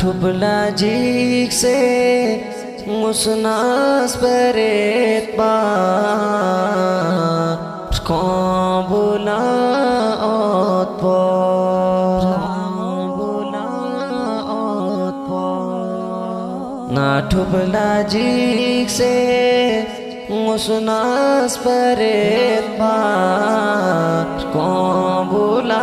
ठुबला जीक से मुसनास परेत बार कौबुला ना ठुबला जीक से मुसनास परेत बार कौबुला